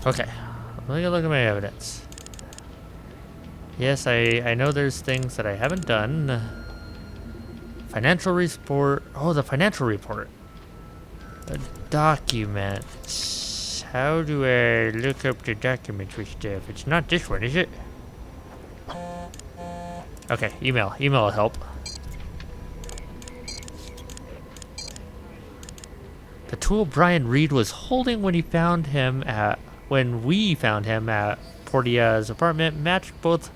Okay, let me look at my evidence. Yes, I know there's things that I haven't done. Financial report. Oh, the financial report. A document. How do I look up the documents with stuff? It's not this one, is it? Okay, email. Email will help. The tool Brian Reed was holding when we found him at Portia's apartment matched both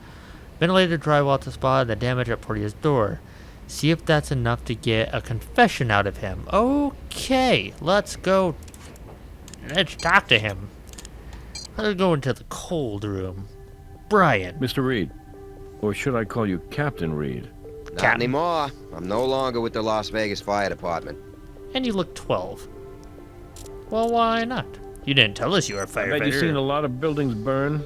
ventilated drywall at the spa and the damage at Portia's door. See if that's enough to get a confession out of him. Okay, let's go. Let's talk to him. Let's go into the cold room. Brian. Mr. Reed. Or should I call you Captain Reed? Not anymore. I'm no longer with the Las Vegas Fire Department. And you look 12. Well, why not? You didn't tell us you were a firefighter. I bet you've seen a lot of buildings burn.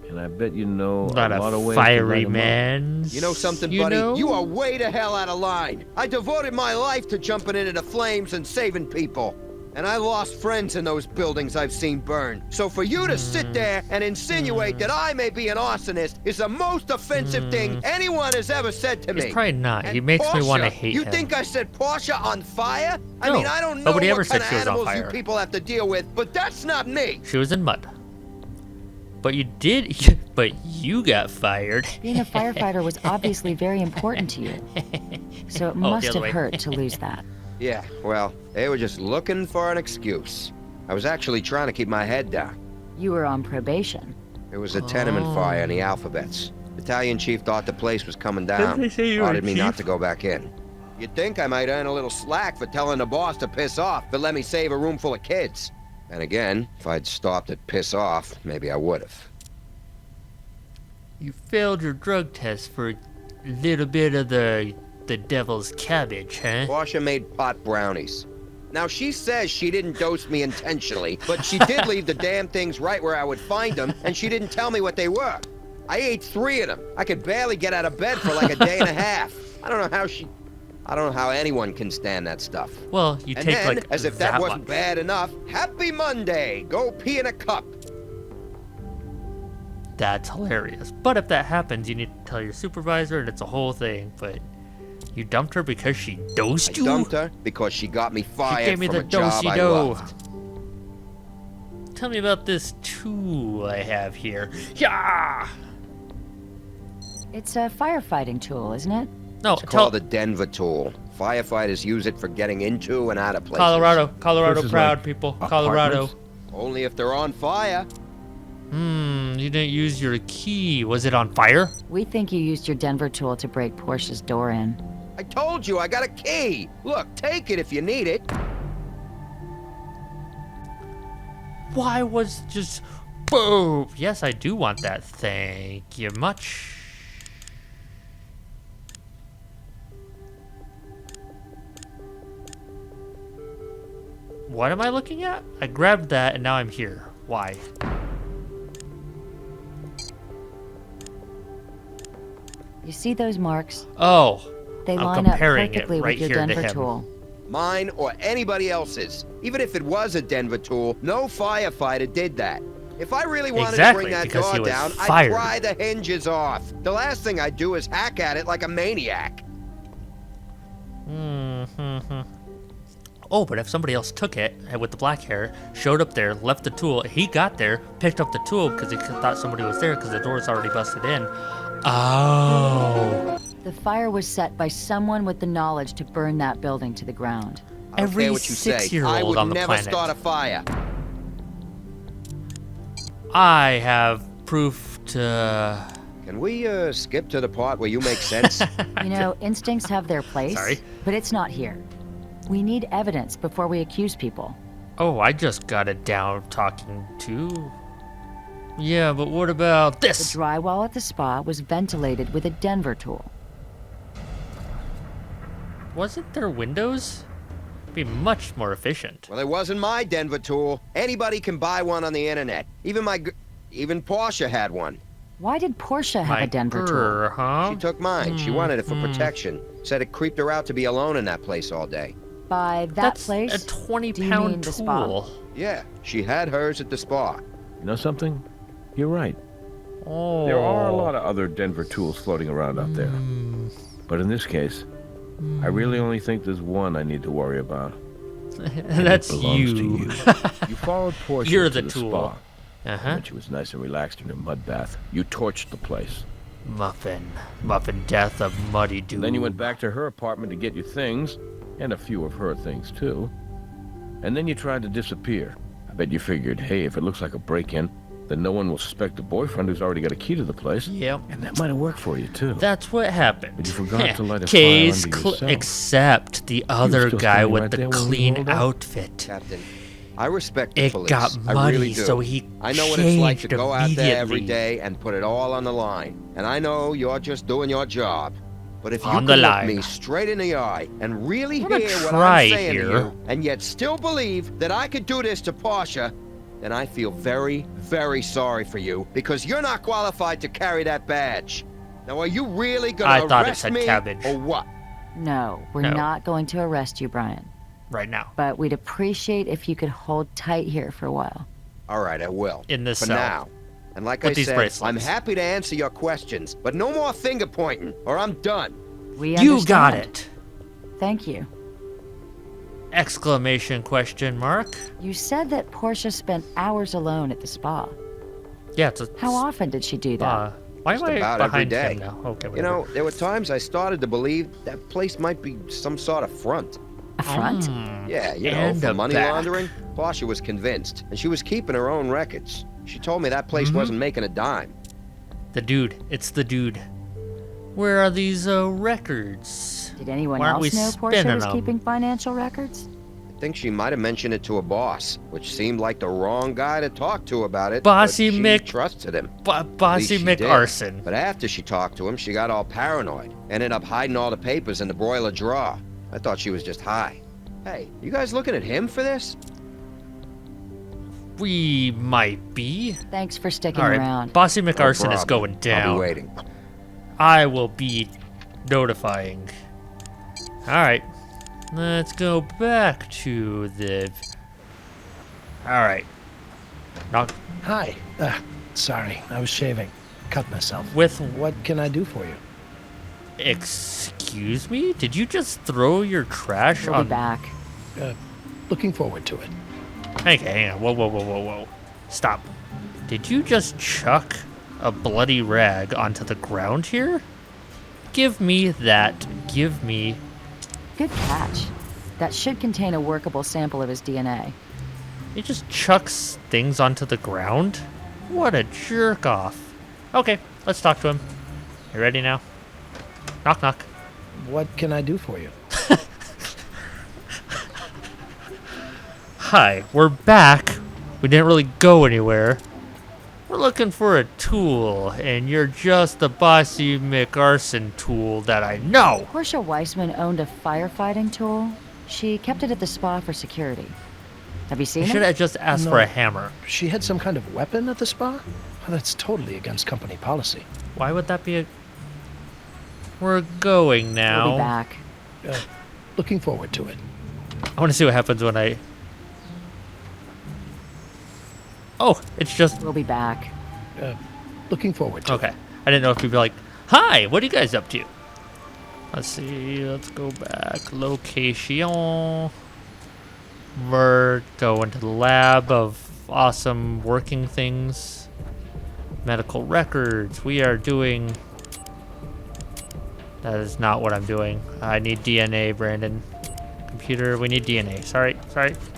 And I bet you know a lot of ways fiery to man. You know something, buddy? You are way the hell out of line. I devoted my life to jumping into the flames and saving people. And I lost friends in those buildings I've seen burn. So for you to sit there and insinuate that I may be an arsonist is the most offensive thing anyone has ever said to me. It's probably not. And He makes me want to Portia, hate you him. think I said Portia on fire? I No, mean, I don't know nobody ever what said kind of she was on animals fire. you people have to deal with, but that's not me. She was in mud. But you did, but you got fired. Being a firefighter was obviously very important to you. So it must have hurt to lose that. Yeah, well, they were just looking for an excuse. I was actually trying to keep my head down. You were on probation. It was a tenement fire in the Alphabets. Battalion chief thought the place was coming down. Didn't they say you were Ordered me chief? not to go back in. You'd think I might earn a little slack for telling the boss to piss off, but let me save a room full of kids. And again, if I'd stopped at piss off, maybe I would have. You failed your drug test for a little bit of the devil's cabbage, huh? Portia made pot brownies. Now, she says she didn't dose me intentionally, but she did leave the damn things right where I would find them, and she didn't tell me what they were. I ate 3 of them. I could barely get out of bed for like a day and a half. I don't know how anyone can stand that stuff. Well, you And take then, like as if that wasn't much. bad enough, Happy Monday! Go pee in a cup! That's hilarious. But if that happens, you need to tell your supervisor, and it's a whole thing. But you dumped her because she dosed you? I dumped her because she got me fired She gave me from the a job I dosey-do. loved. Tell me about this tool I have here. Yeah. It's a firefighting tool, isn't it? No, It's called the Denver tool. Firefighters use it for getting into and out of places. Colorado This is proud like people. Colorado. apartments? Only if they're on fire. You didn't use your key. Was it on fire? We think you used your Denver tool to break Portia's door in. I told you, I got a key. Look, take it if you need it. Why was just boom? Yes, I do want that. Thank you much. What am I looking at? I grabbed that and now I'm here. Why? You see those marks? Oh, They I'm line up comparing it perfectly right with your here to Denver him. tool. Mine or anybody else's. Even if it was a Denver tool, no firefighter did that. If I really wanted Exactly, to bring that because he door was down, fired. I'd pry the hinges off. The last thing I'd do is hack at it like a maniac. Oh, but if somebody else took it with the black hair, showed up there, left the tool, he got there, picked up the tool because he thought somebody was there because the door's already busted in. Oh. The fire was set by someone with the knowledge to burn that building to the ground. I don't Every care what you say. 6-year-old I would on the never planet. start a fire. I have proof to... Can we skip to the part where you make sense? You know, instincts have their place, Sorry. but it's not here. We need evidence before we accuse people. Oh, I just got it down talking to... Yeah, but what about The this? drywall at the spa was ventilated with a Denver tool. Wasn't there windows? Be much more efficient. Well, it wasn't my Denver tool. Anybody can buy one on the internet. Even Portia had one. Why did Portia have a Denver tool? Huh? She took mine. She wanted it for protection. Said it creeped her out to be alone in that place all day. By that That's place, a do you mean 20-pound the spa? tool. Yeah, she had hers at the spa. You know something? You're right. Oh. There are a lot of other Denver tools floating around out there. But in this case, I really only think there's one I need to worry about. And That's it belongs you. to you. You followed Portia You're to the the tool. spa. Uh-huh. When she was nice and relaxed in her mud bath, you torched the place. Muffin death of muddy doom. And then you went back to her apartment to get your things, and a few of her things too. And then you tried to disappear. I bet you figured, hey, if it looks like a break-in, then no one will suspect the boyfriend who's already got a key to the place. Yep. And that might have worked for you too. That's what happened. But you forgot to light a Case fire under yourself. Except the other still guy standing with right the there when we clean rolled up? outfit. Captain, I respect the It police. got I muddy, really do. so he I know what it's like to changed go out there every immediately. day and put it all on the line. And I know you're just doing your job. But if you On could the look line. me straight in the eye and really I'm gonna hear what try I'm saying here. to you, and yet still believe that I could do this to Portia, then I feel very, very sorry for you, because you're not qualified to carry that badge. Now, are you really I gonna thought it arrest said me, cabbage. or what? No, we're No. not going to arrest you, Brian. Right now. But we'd appreciate if you could hold tight here for a while. All right, I will. In this for cell. now. And like With I these said, bracelets. I'm happy to answer your questions, but no more finger pointing, or I'm done. We You got understand. it! Thank you. Exclamation question mark. You said that Portia spent hours alone at the spa. Yeah, it's a How often did she do that? why Just am I about every behind day. him now? Okay, You whatever. know, there were times I started to believe that place might be some sort of front. A front? Yeah, you know, And for a money back. laundering. Portia was convinced, and she was keeping her own records. She told me that place wasn't making a dime. The dude. It's the dude. Where are these records? Did anyone Why aren't we else know Portia spinning was them? keeping financial records? I think she might have mentioned it to a boss, which seemed like the wrong guy to talk to about it. Bossy but she Mick- trusted him. Bossy she did. McArson. But after she talked to him, she got all paranoid. Ended up hiding all the papers in the broiler drawer. I thought she was just high. Hey, you guys looking at him for this? We might be. Thanks for sticking All right, around. Bossy No McArson is problem. going down. I'll be waiting. I will be notifying. All right, let's go back to the. All right, knock Hi. Sorry, I was shaving. Cut myself. with. What can I do for you? Excuse me? Did you just throw your trash We'll be on? back. Looking forward to it. Okay, hang on. Whoa. Stop. Did you just chuck a bloody rag onto the ground here? Give me that. Give me. Good catch. That should contain a workable sample of his DNA. He just chucks things onto the ground? What a jerk off. Okay, let's talk to him. You ready now? Knock, knock. What can I do for you? Hi, we're back. We didn't really go anywhere. We're looking for a tool, and you're just the Bossy McArson tool that I know. Portia Weissman owned a firefighting tool. She kept it at the spa for security. Have you I seen should it? have just asked for No. a hammer. She had some kind of weapon at the spa? Well, that's totally against company policy. Why would that be a... We're going We'll now. be back. Looking forward to it. I want to see what happens when I... Oh, it's just... We'll be back. Looking forward to Okay. I didn't know if you'd be like, hi, what are you guys up to? Let's see. Let's go back. Location. We're going to the lab of awesome working things. Medical records. We are doing... That is not what I'm doing. I need DNA, Brandon. Computer, we need DNA. Sorry.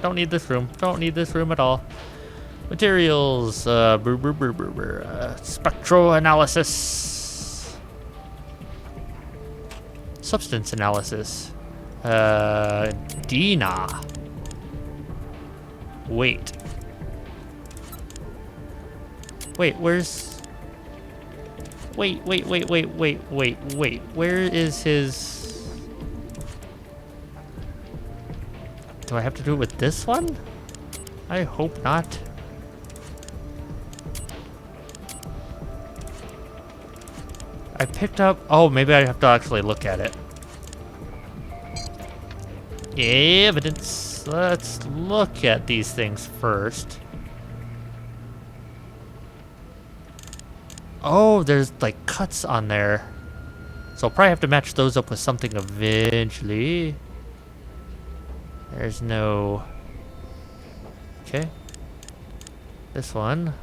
Don't need this room. Don't need this room at all. Materials, spectral analysis, substance analysis, Dina. Wait, where's? Wait. Where is his? Do I have to do it with this one? I hope not. I picked up... Oh, maybe I have to actually look at it. Evidence. Let's look at these things first. Oh, there's like cuts on there. So I'll probably have to match those up with something eventually. There's no... Okay. This one.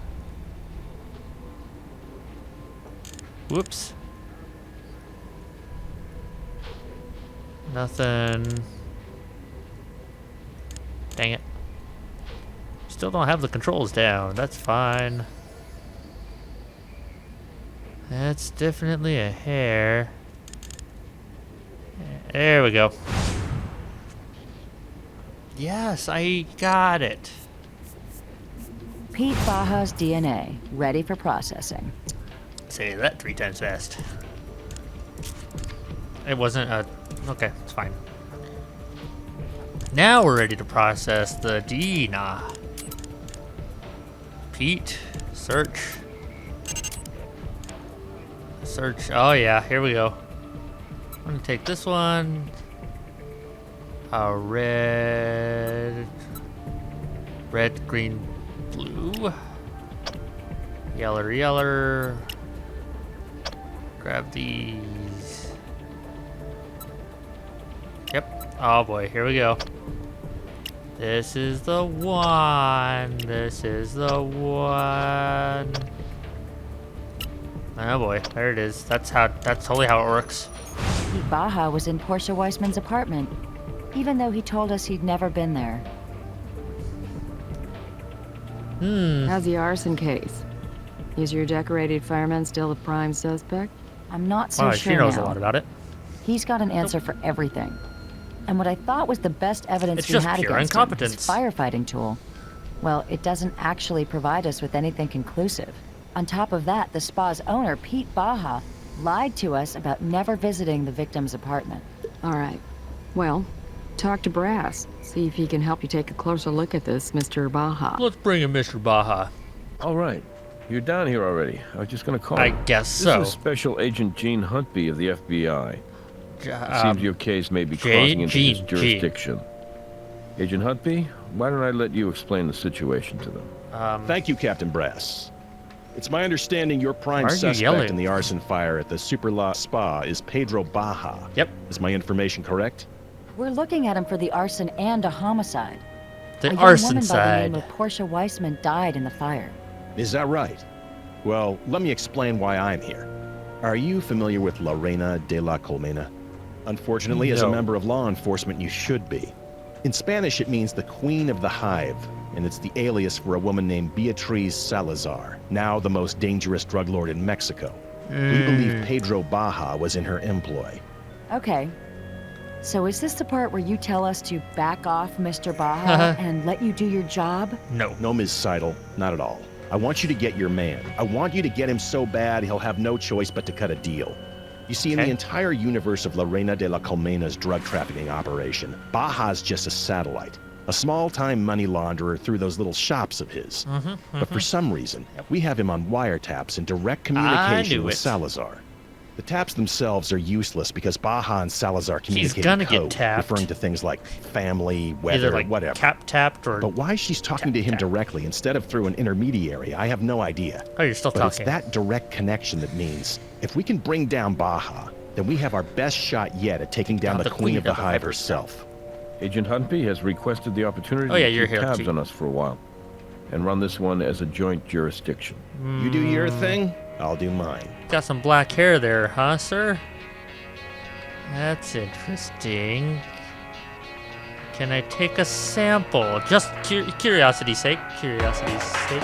Whoops. Nothing. Dang it. Still don't have the controls down. That's fine. That's definitely a hair. There we go. Yes, I got it. Pete Baja's DNA, ready for processing. Say that 3 times fast. It wasn't a... Okay, it's fine. Now we're ready to process the DNA. Pete, search. Search. Oh yeah, here we go. I'm gonna take this one. Red, green, blue. Yeller. Grab these. Yep. Oh boy, here we go. This is the one. This is the one. Oh boy, there it is. That's totally how it works. Pete Baja was in Portia Weissman's apartment, even though he told us he'd never been there. How's the arson case? Is your decorated fireman still the prime suspect? I'm not so Wow, sure she knows now. a lot about it. He's got an answer for everything. And what I thought was the best evidence It's we just had pure against him, incompetence. his firefighting tool. Well, it doesn't actually provide us with anything conclusive. On top of that, the spa's owner, Pete Baja, lied to us about never visiting the victim's apartment. All right. Well, talk to Brass. See if he can help you take a closer look at this, Mr. Baja. Let's bring in Mr. Baja. All right. You're down here already. I was just going to call. I guess so. This is Special Agent Gene Huntby of the FBI. It seems your case may be crossing into his jurisdiction. Agent Huntby, why don't I let you explain the situation to them? Thank you, Captain Brass. It's my understanding your prime Why are you suspect yelling? in the arson fire at the Super La Spa is Pedro Baja. Yep. Is my information correct? We're looking at him for the arson and a homicide. The a young arson woman by the name side. of Portia Weissman died in the fire. Is that right? Well, let me explain why I'm here. Are you familiar with La Reina de la Colmena? Unfortunately, as a No. member of law enforcement, you should be. In Spanish, it means the Queen of the Hive, and it's the alias for a woman named Beatriz Salazar, now the most dangerous drug lord in Mexico. We believe Pedro Baja was in her employ. Okay. So is this the part where you tell us to back off, Mr. Baja, and let you do your job? No. No, Ms. Seidel, not at all. I want you to get your man. I want you to get him so bad he'll have no choice but to cut a deal. You see, in the entire universe of La Reina de la Colmena's drug trafficking operation, Baja's just a satellite. A small-time money launderer through those little shops of his. But for some reason, we have him on wiretaps in direct communication with Salazar. The taps themselves are useless because Baja and Salazar communicate gonna in get code, tapped. referring to things like family, Either weather, like whatever. tapped or... But why she's talking to him directly instead of through an intermediary, I have no idea. Oh, you're still But talking. it's that direct connection that means if we can bring down Baja, then we have our best shot yet at taking down the Queen of the Hive herself. Agent Huntby has requested the opportunity Oh, yeah, to you're keep here, tabs Chief. on us for a while and run this one as a joint jurisdiction. You do your thing, I'll do mine. Got some black hair there, huh, sir? That's interesting. Can I take a sample? Just curiosity's sake. Curiosity's sake.